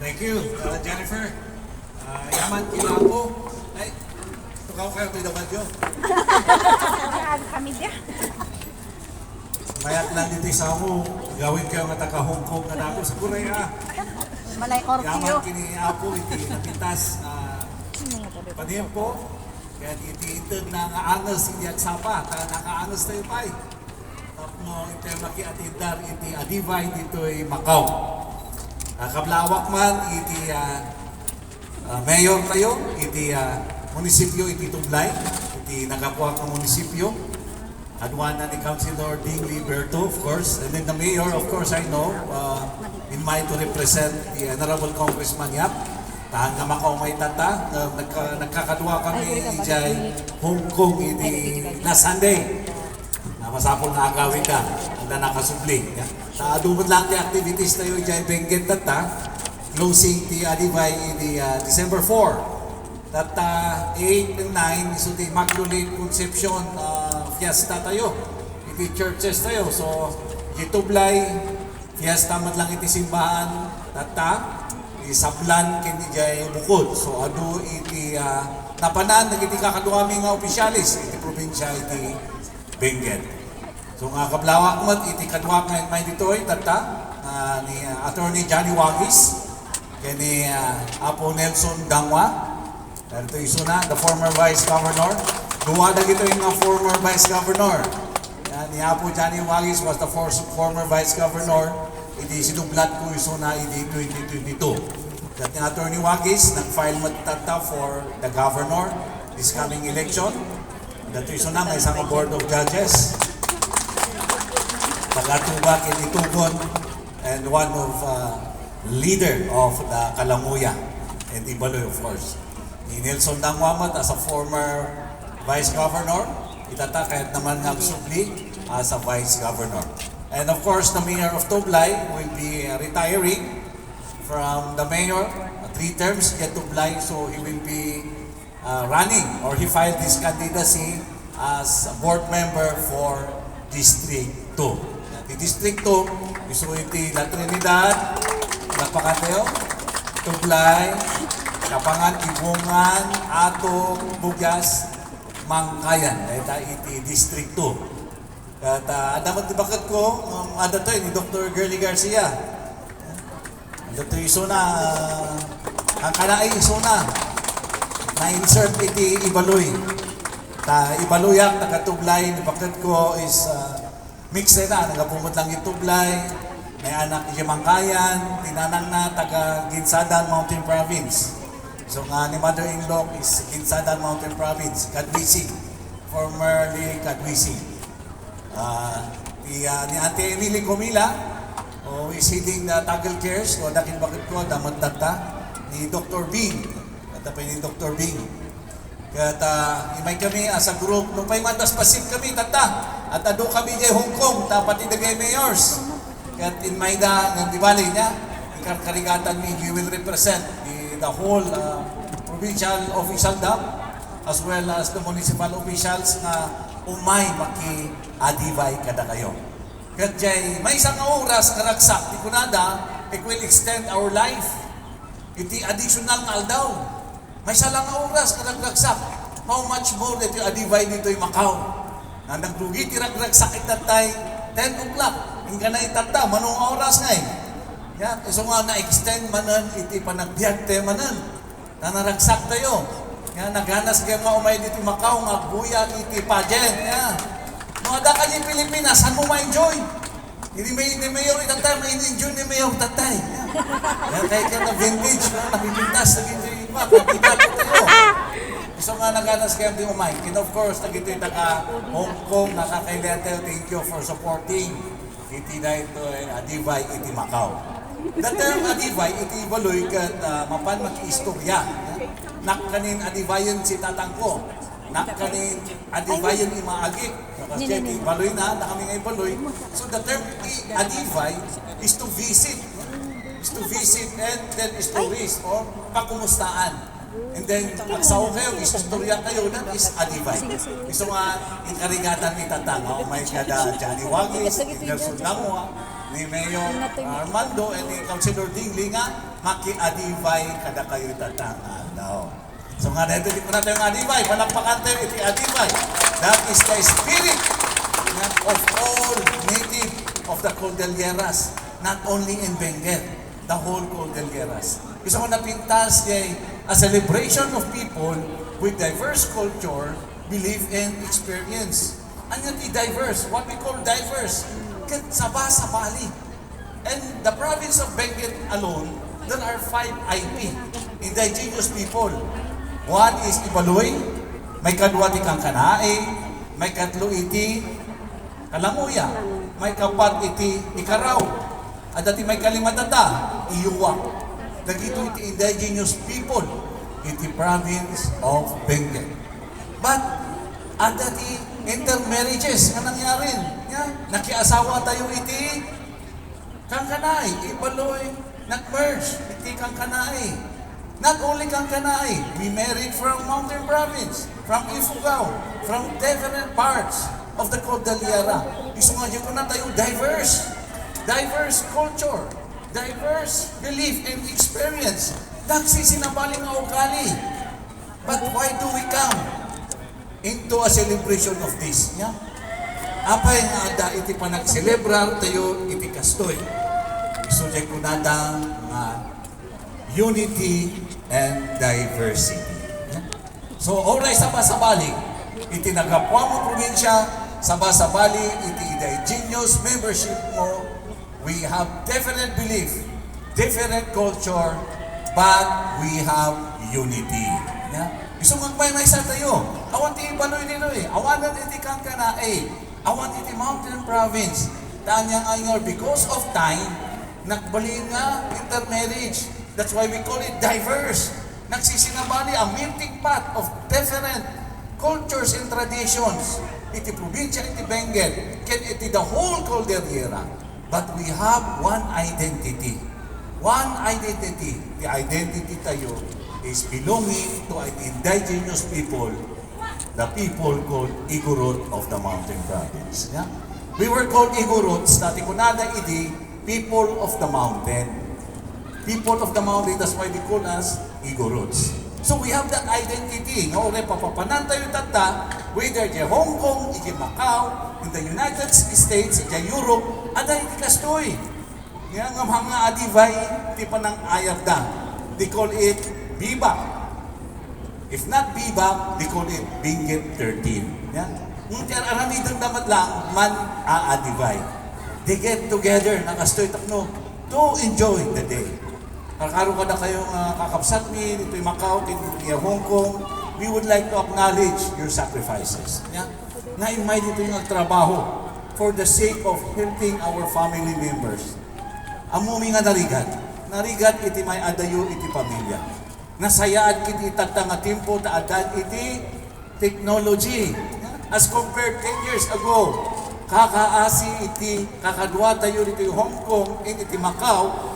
Thank you, Jennifer. Yaman Kilapo. Ay, tukaw kayo ito naman yun. Kami dia. Mayat lang dito sa ako, gawin kayo nga taga-Hong Kong na dako. Siguro ya. Malay orkiyo. Yaman kini Apo, iti napitas. Paniyan po. Kaya iti-intern na nga angas, hindi at sapa. Naka-angas tayo pa eh. Tapno, iti maki-atindar, iti adivay dito ay Macau. Kablawak man, iti mayor tayo, iti munisipyo, iti Tublay, iti nagapuak ng munisipyo. Adwana ni Councilor Ding Liberto, of course. And then the mayor, of course, I know, in mind to represent the Honorable Congressman Yap. Tahan nga Macau may tata, nagkakadwa kami ijay Hong Kong iti last Sunday. Masapol na agawin ka, ang nakasubli. Sa adumod lang di activities tayo ijay Benguet tata, closing ti Adivay iti December 4. Tata 8 and 9, so the Immaculate Conception fiesta tayo. Iti churches tayo. So, Tublay, fiesta man lang iti simbahan. Tata, isablan kini jay bukod. So, adu iti napanan, nagiti kakaduami nga opisyalis. Iti probinsya iti Benguet. So, nga kablawak mat, iti kadwak nga may dito ay tata ni Attorney Johnny Wagis. Kini Apo Nelson Dangwa. Ito iso na, the former Vice Governor. Duwa na ito yung former Vice Governor. Ni Apo Johnny Wagis was the former Vice Governor. Hindi sinublat ko iso na hindi 2022. At ni Attorney Wagis, nag-file matata for the Governor this coming election. Ito iso na, may isang Board of Judges. Tagatubak in Itugon and one of leader of the Kalamuya and Ibaloy, of course. Ni Nelson Dangwamat as a former Vice Governor, itata kahit naman nagsubli as a Vice Governor. And of course, the Mayor of Tublay will be retiring from the Mayor, 3 terms yet Tublay, so he will be running, or he filed his candidacy as a board member for District 2. Di District 2, iso iti La Trinidad, Napakateo, Tublay, Kapangan, Ibungan, Ato, Bugas, Mangkayan. Ito iti District 2. At adamat bakit ko, ada to ni Dr. Girly Garcia. Dr. iso na, ang kanay iso na-insert iti Ibaloy. Ibaloyak, taga-Tublay, ni bakit ko is mixed na, nagapumot lang yung Tublay. May anak yung Mangkayan, tinanang na taga Ginsadan Mountain Province. So nga ni mother-in-law is Ginsadan Mountain Province, Kadwising, formerly Kadwising. Ni Auntie Emily Comila, is heading the Tagal Cares, o dakin bakit ko, damat tata, ni Dr. Bing, kata ni Dr. Bing. Kaya imay kami as a group, nung pa'y mandas pasip kami, tata, at ado kami kay Hong Kong, dapat idagay mayors. Kaya in Mayda, ng Diwali niya, karigatan ni you will represent the whole provincial official dam as well as the municipal officials na umay maki-adivay kada kayo. Kaya jay, may isang oras karagsak, di kunada, it will extend our life. Iti additional na aldaw. May salang oras karagsak. How much more that yung adivay dito yung Macau? Na nagdugi, tiragsak itatay 10 o'clock. Yung ka na itata, manong oras nga eh. Yeah, so nga na-extend manan, iti panagbiag tayo manan. Nanaragsak tayo. Yeah, naghanas kayo mga umay dito Macau, nga buya, iti pageant. Yeah. Mga da ka yung Pilipinas, saan mo ma-enjoy? Hindi mayor itatay, ma-enjoy ni mayor tatay. Yeah. Kaya kaya na vintage, nakipintas, nag-enjoy pa, pagkitato tayo. So nga naghanas kayo di umay. And of course, nagito yung taga Hong Kong, nakakailan tayo, thank you for supporting. Iti na ito, Adivay, iti Macau. The term Adivay, iti Ibaloy, kat mapan maki-istorya. Nakkanin Adivayan si tatangko. Nakkanin Adivayan imaagik. Kasi iti Ibaloy na kami nga Ibaloy. So the term Adivay is to visit. Is to visit and then is to visit or pakumustaan. And then, agsaw kayo, istorya kayo, that is Adivay. Gusto nga, inkarigatan ni Tatang, may kada Johnny Wagis, Nelson Dangwa, ni Mayor Armando and ni Councilor Dingli nga maki-adivay kada kayo tatanga daw. So nga dito di ko na tayo adivay, palakpakan tayo iti adivay. That is the spirit of all native of the Cordilleras, not only in Benguet, the whole Cordilleras. Gusto ko napintas a celebration of people with diverse culture, belief, and experience. Ano di diverse? What we call diverse? Sabah-sabali. And the province of Benguet alone, there are 5 IP, indigenous people. One is Ibaloy, may kadwa ti Kangkanae, may katlo iti Kalanguya, may kapat iti Ikaraw, at dati may kalimatata, Iyuwa. Dagito iti indigenous people, iti province of Benguet. But, at dati intermarriages nga nangyari. Nakiasawa tayo iti Kangkanae, Ibaloy, nag-merge iti Kangkanae. Not only Kangkanae, we married from Mountain Province, from Ifugao, from different parts of the Cordillera. Gusto nga dyan ko na tayo diverse culture, diverse belief and experience. Nagsisinabaling nga ugali. But why do we come into a celebration of this? Yeah? Apay nga ada iti pa nagselebrar tayo iti kastoy. Gusto dyan ko na unity and diversity. Yeah? So, oray sabah-sabali, iti nagapwa mo probinsya, sabah-sabali, iti indigenous membership mo, we have different belief, different culture, but we have unity. Yeah? Gusto magmay-may sa tayo. Awan ti Ibaloy nito awanan iti Kangkanae, awan iti Mountain Province. Tanyang ayor, because of time, nakbali nga intermarriage. That's why we call it diverse. Nagsisinabali ang melting pot of different cultures and traditions. Iti probinsya, iti Benguet, iti the whole Cordillera. But we have one identity. One identity. The identity tayo is belonging to an indigenous people, the people called Igorot of the Mountain Province. Yeah? We were called Igorots, dati kunada iti people of the mountain. People of the mountain, that's why they call us Igorots. So we have that identity. No, papapanan tayo tata, whether di Hong Kong, di Macau, in the United States, di Europe, ada iti kastoy. Nga nga mga adivay, di pa ng ayarda. They call it Bibak. If not Bibak, they call it Benguet 13. Yeah? Nung aramidang damat lang, man aadivay. They get together, nakastoy takno, to enjoy the day. Kakaro ka na kayong kakapsat ni, dito yung Macau, dito yung Hong Kong, we would like to acknowledge your sacrifices. Yeah? Na-imay dito yung trabaho for the sake of helping our family members. Amumi nga narigat iti may adayo iti pamilya. Nasayaan kiti itatang nga timpo taadan iti technology. Yeah? As compared 10 years ago, kakaasi iti kakadwa tayo dito yung Hong Kong, iti Macau,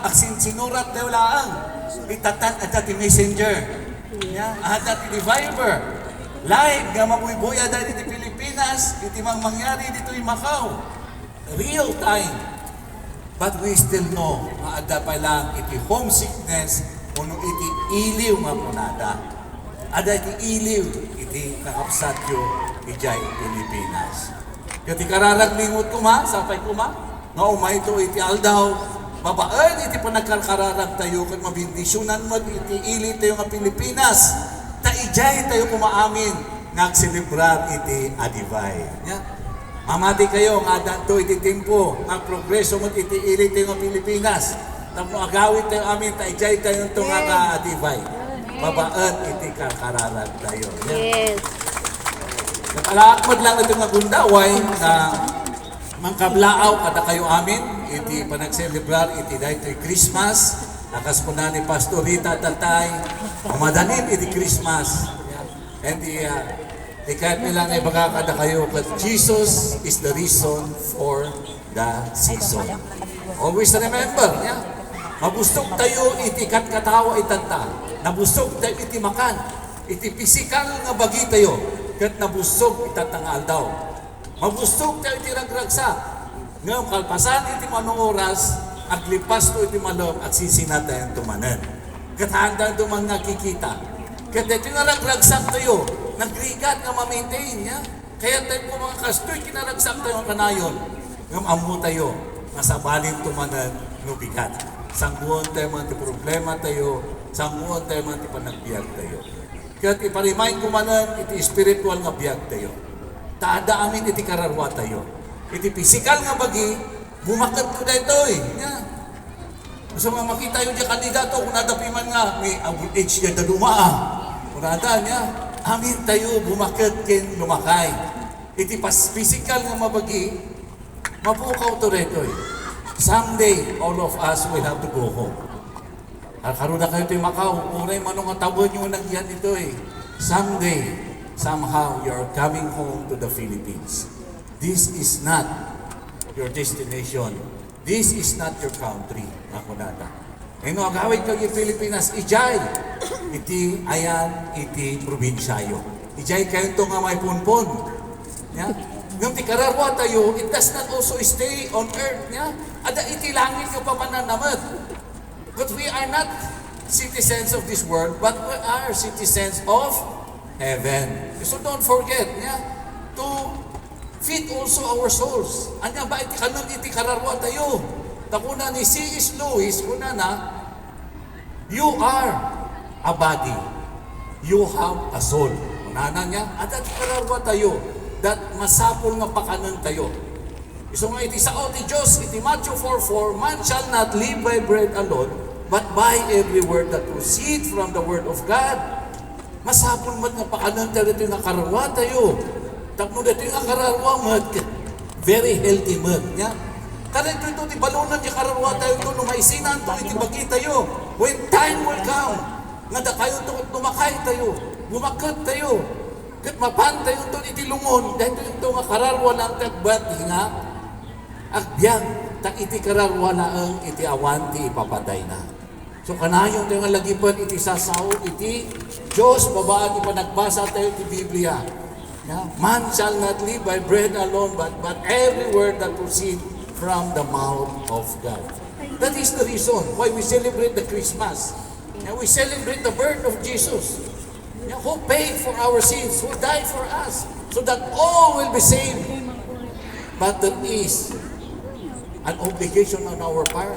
aksin sinurat tayo laang. Itatan at ati messenger. Yeah? At ati Viber. Live nga mabuibuya dahil iti Pilipinas, iti mangyari dito yung Macau. Real time. But we still know, maada pa lang iti homesickness, kuno iti iliw nga punada. Ada iti iliw, iti kakapsat yung ijay Pilipinas. Kati kararaglingot kuma, sapay kuma, nga umay ito iti aldaw, babaan, iti pa nagkarkararag tayo kung mabindisyonan mo, iti ili tayo nga Pilipinas. Taijay tayo kumaamin, nagselebrar iti adivay. Yeah? Mamati kayo, nga danto iti timpo, ang progreso mo iti ili tayo nga Pilipinas. Tapos agawit tayo amin, taijay tayo ito nga adivay. Babaan, iti karkararag tayo. Yeah? Yes. Nagalaakmad lang ito nga gundaway na mangkablaaw kada kayo amin, iti panagselebrar iti dahito Christmas, nakas po na ni Pastorita Tatay, umadanin iti Christmas. And kahit nila na ibaga kada kayo, but Jesus is the reason for the season. Always remember, yeah? Mabustog tayo iti katkatawa itanta, nabustog tayo iti makan, iti pisikal nga bagi tayo, kat nabustog itatangal daw. Mabustog tayo iti ragragsa. Ngam kalpasan iti manong oras, aglipas to iti malom at sisinatayan tumanan. Kathandang to mga kikita. Kaya ito nga ragragsak tayo, nagrigat nga ma-maintain niya. Kaya tayo po mga kastoy, kinaragsak tayo ang kanayon. Ngam amu tayo, masabalin tumanan, nubigat. Sangguan tayo mga problema tayo, sangguan tayo mga panagbiag tayo. Kaya iparimain kumanan, iti spiritual nga biag tayo. Taada amin iti kararwa tayo. Iti physical nga bagi, bumakat ko na ito eh. Yeah. So nga makita yung kandidato, kung nadapiman nga, may abul age niya na dumaa. Kung nada niya, amin tayo, bumakat kin lumakay. Iti physical nga mabagi, mapukaw to rito eh. Someday, all of us will have to go home. Karoon na kayo ito yung Macau, unay manong tawon nyo nagyan ito eh. Someday, somehow, you're coming home to the Philippines. This is not your destination. This is not your country. Ako nata. E no, agawin kayo yung Pilipinas, ijay. Iti ayan, iti probinsyayo. Ijay kayo ito nga may punpon. Yeah? Nung ti kararwa tayo, it does not also stay on earth. Yeah? Ada iti langit yung papananamat. But we are not citizens of this world, but we are citizens of heaven. So don't forget, yeah, to feed also our souls. Anya ba iti kanon iti kararwa tayo? Takuna ni C.S. Lewis, kuna na, you are a body. You have a soul. Kunana niya, at iti kararwa tayo, that masapol nga pakanan tayo. So nga iti sao ti Diyos, iti Matthew 4:4, man shall not live by bread alone, but by every word that proceed from the word of God. Masapol mat nga pakanan tayo dito nga kararwa tayo. Tapno dito nga kararwa mat, very healthy mat. Yeah? Kaya ito ti balunan yung kararwa tayo ito, numaisinan ito, iti bagi tayo. When time will come, nga da kayo ito, tumakay tayo, bumakat tayo. Kat mapan tayo ito, iti lungon, dahil ito nga kararwa lang tagbati nga, agbyang, tak iti kararwa na ang iti awan, ti ipapatay na. So kanayon tayo nga lagipan, iti sasaw, iti Diyos, babaan, ipanagbasa tayo iti Biblia. Yeah? Man shall not live by bread alone, but every word that proceed from the mouth of God. That is the reason why we celebrate the Christmas. And we celebrate the birth of Jesus. Yeah, who paid for our sins, who died for us, so that all will be saved. But there is an obligation on our part.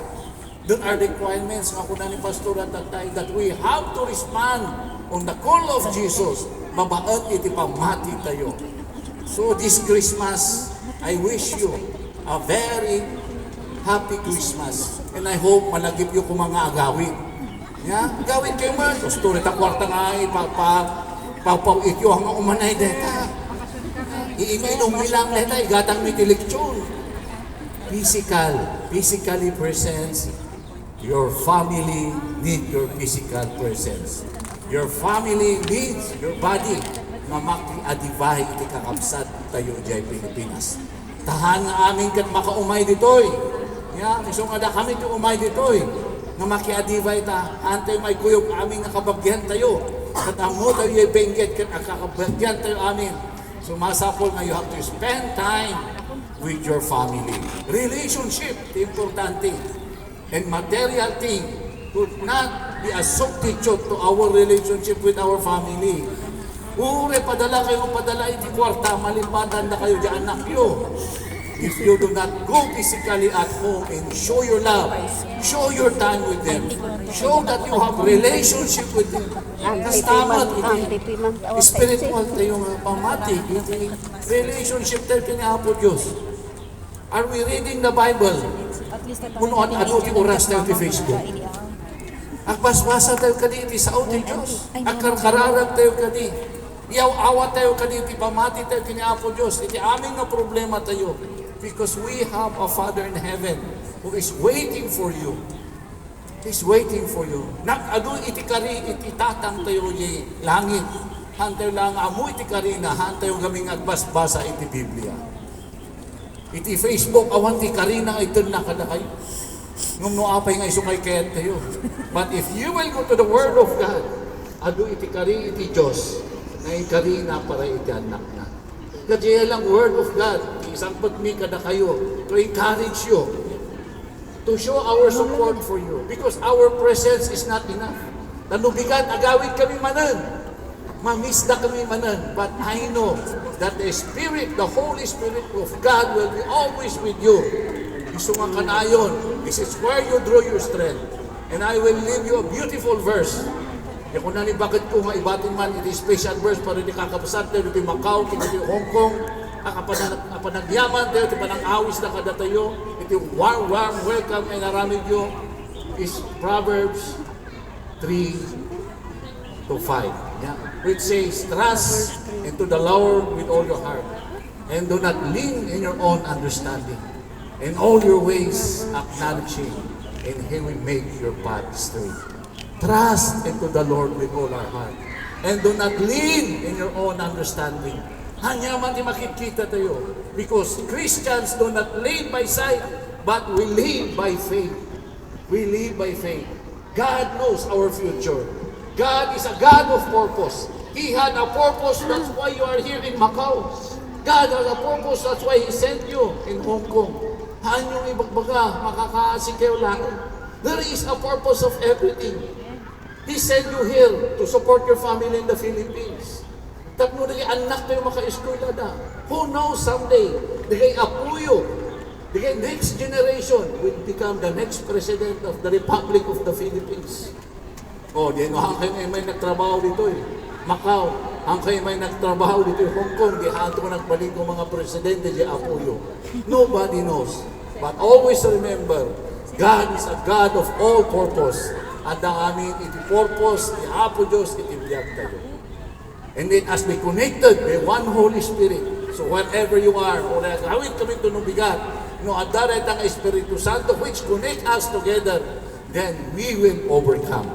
There are requirements nga kuna ni Pastor at Tatay that we have to respond on the call of Jesus. Mabaan iti pamati tayo. So this Christmas, I wish you a very happy Christmas. And I hope malagip yung mga agawin. Yeah? Agawin kayo man. Pastor, ita kwarta nga ay papawikyo hanggang umanay deta. Iiminong bilang deta, igatang may tileksyon. Physically presence. Your family need your physical presence. Your family needs your body. Mamaki-adivay iti kakabsat tayo diyay Pilipinas. Tahan nga amin kat makaumay ditoy. Yeah, so nga da kami ito umay ditoy. Nga makiadivay ta, antay may kuyog amin nga kababyan tayo. Kat amo tayo yung benggit kat kakabagyan tayo amin. So masapol nga you have to spend time with your family. Relationship, importante. And material thing could not be a substitute to our relationship with our family. Ure, padala kayo, padala iti kwarta, malipatan na kayo di anak nyo. If you do not go physically at home and show your love, show your time with them, show that you have relationship with them. Kas tamat, iti spiritual tayo nga pamati, iti relationship tayo kinahapo Diyos. Are we reading the Bible? Punuan ano ti oras tayo ti Facebook. Agbasbasa tayo kadi iti sao ti Diyos. Akarkararag tayo kadi. Iyaw-awa tayo kadi iti pamati tayo kiniapo Diyos. Iti aming nga problema tayo. Because we have a Father in heaven who is waiting for you. He's waiting for you. Nag-ado iti kari iti tatang tayo di langit. Hantayo lang amo iti kari na hantayo gaming agbasbasa iti Biblia. Iti Facebook, awan ti karina ito na kada kayo. Ngum no apay nga isukay kayan tayo. But if you will go to the Word of God, adu iti kari iti Diyos, na iti karina para iti anak na. Kaya lang Word of God, isang pagmi kada kayo, to encourage you, to show our support for you. Because our presence is not enough. Tanubigan, agawid kami manan. Mamisda kami manan. But I know that the Spirit, the Holy Spirit of God will be always with you. Gusto nga kanayon. This is where you draw your strength. And I will leave you a beautiful verse. Di ko na ni bakit ko nga ibatin man, iti special verse para di kakapasat tayo, iti Macau, iti Hong Kong, kapanagyaman tayo, iti panang-awis na kada tayo, iti warm welcome and aramid yo is Proverbs 3 to 5. Yeah? Which says, trust into the Lord with all your heart, and do not lean in your own understanding. In all your ways acknowledge Him, and He will make your path straight. Trust into the Lord with all our heart. And do not lean in your own understanding. Hanya man di makikita tayo. Because Christians do not live by sight, but we live by faith. We live by faith. God knows our future. God is a God of purpose. He had a purpose, that's why you are here in Macau. God has a purpose, that's why He sent you in Hong Kong. Hanyong ibagbaga, makakaasik kayo lang. There is a purpose of everything. He sent you here to support your family in the Philippines. Tapno naging anak kayo maka-eskwela na. Who knows someday, naging apuyo, naging next generation will become the next president of the Republic of the Philippines. Oh, di nga kayo may nagtrabaho dito eh. Macau, ang kayo may nagtrabaho dito eh. Hong Kong, di hato nagbalik ng mga presidente di apuyo. Nobody knows. But always remember, God is a God of all purpose. At ang aming iti purpose, ni Apo Diyos, iti biyag tayo. And then as we connected by one Holy Spirit, so wherever you are, o hawit kami tunubigan, no, at darat ang Espiritu Santo which connect us together, then we will overcome.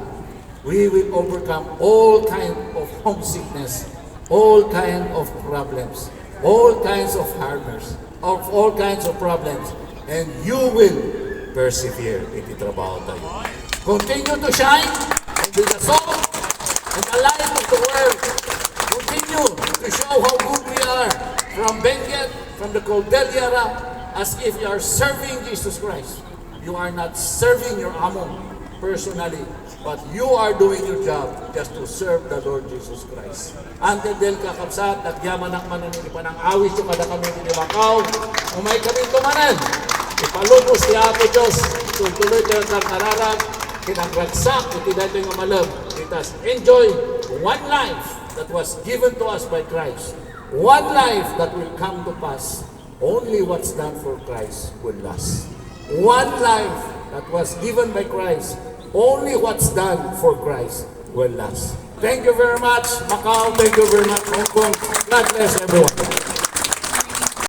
We will overcome all kind of homesickness, all kind of problems, all kinds of harmers, of all kinds of problems, and you will persevere. Iti trabaho tayo. Continue to shine and be the salt and the light of the world. Continue to show how good we are from Benguet, from the Cordillera, as if you are serving Jesus Christ. You are not serving your amo personally, but you are doing your job just to serve the Lord Jesus Christ. Until del kakabsat, nagyaman akman ng ipanang-awis yung kada kami ni Macau, umay kami tumanan. Ipalubos ni Apo Diyos, tuloy tayo ng kararag, kinagragsak, iti dito yung malam. Let us enjoy one life that was given to us by Christ. One life that will come to pass. Only what's done for Christ will last. One life that was given by Christ. Only what's done for Christ will last. Thank you very much, Macau. Thank you very much, Hong Kong. God bless everyone.